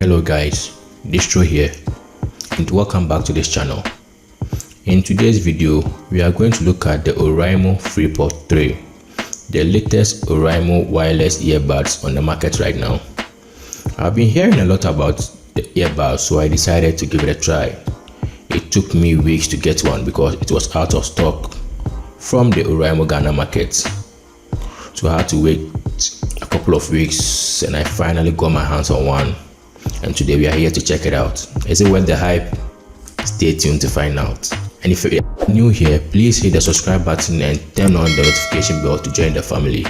Hello guys, Distro here and welcome back to this channel. In today's video, we are going to look at the Oraimo FreePods 3, the latest Oraimo wireless earbuds on the market right now. I've been hearing a lot about the earbuds, so I decided to give it a try. It took me weeks to get one because it was out of stock from the Oraimo Ghana market. So I had to wait a couple of weeks and I finally got my hands on one. And today we are here to check it out. Is it worth the hype? Stay tuned to find out. And if you're new here, please hit the subscribe button and turn on the notification bell to join the family.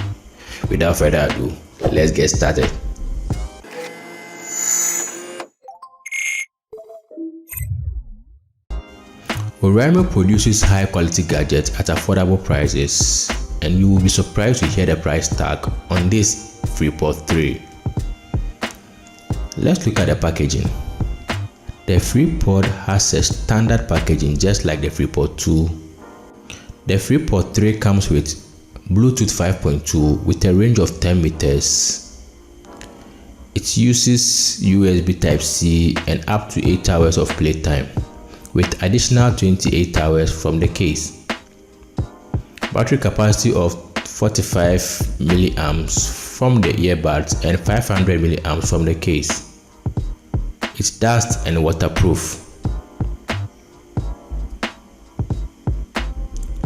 Without further ado, let's get started. Oraimo produces high quality gadgets at affordable prices, and you will be surprised to hear the price tag on this FreePods 3. Let's look at the packaging. The FreePods has a standard packaging just like the FreePods 2. The FreePods 3 comes with Bluetooth 5.2 with a range of 10 meters. It uses USB Type-C and up to 8 hours of playtime, with additional 28 hours from the case. Battery capacity of 45 milliamps from the earbuds and 500 milliamps from the case. It's dust and waterproof.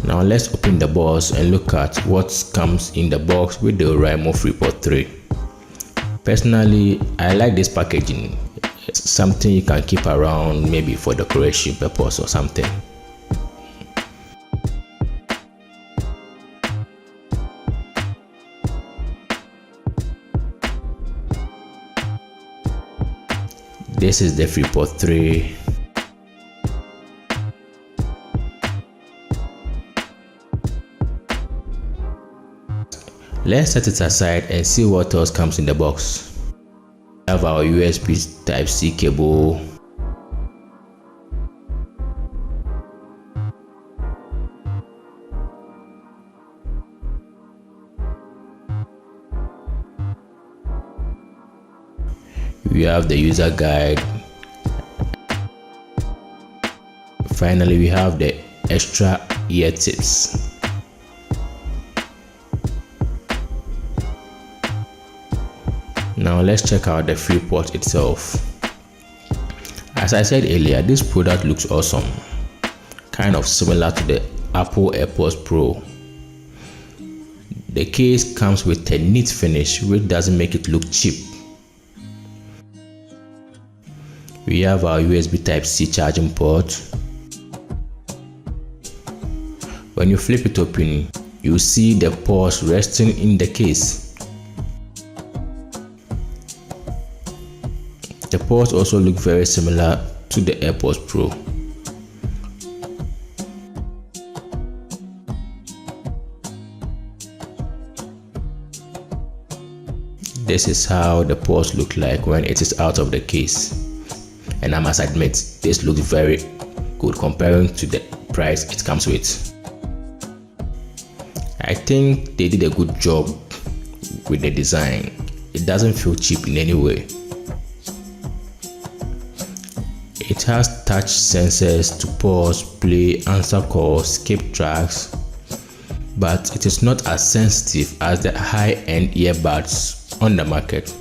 Now let's open the box and look at what comes in the box with the Oraimo FreePods 3. Personally, I like this packaging. It's something you can keep around, maybe for decoration purpose or something. This is the FreePods 3. Let's set it aside and see what else comes in the box. We have our USB Type-C cable. We have the user guide. Finally, we have the extra ear tips. Now let's check out the FreePods itself. As I said earlier, this product looks awesome, kind of similar to the Apple AirPods Pro. The case comes with a neat finish which doesn't make it look cheap. We have our USB Type-C charging port. When you flip it open, you see the ports resting in the case. The ports also look very similar to the AirPods Pro. This is how the ports look like when it is out of the case. And I must admit, this looks very good comparing to the price it comes with. I think they did a good job with the design. It doesn't feel cheap in any way. It has touch sensors to pause, play, answer calls, skip tracks, but it is not as sensitive as the high-end earbuds on the market.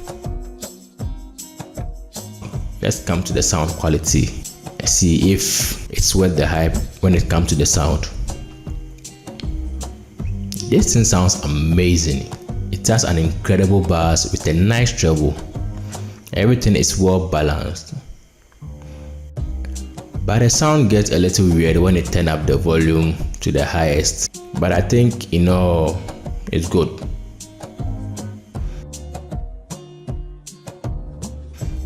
Let's come to the sound quality and see if it's worth the hype when it comes to the sound. This thing sounds amazing. It has an incredible bass with a nice treble. Everything is well balanced. But the sound gets a little weird when it turns up the volume to the highest. But I think, it's good.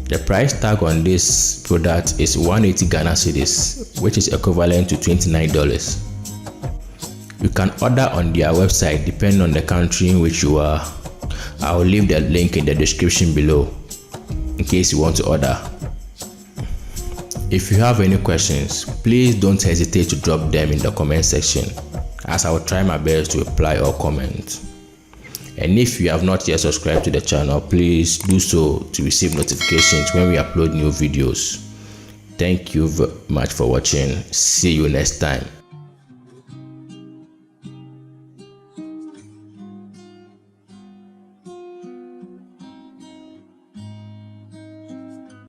The price tag on this product is 180 Ghana cedis, which is equivalent to $29. You can order on their website depending on the country in which you are. I will leave the link in the description below in case you want to order. If you have any questions, please don't hesitate to drop them in the comment section, as I will try my best to reply or comment. And if you have not yet subscribed to the channel, please do so to receive notifications when we upload new videos. Thank you very much for watching. See you next time.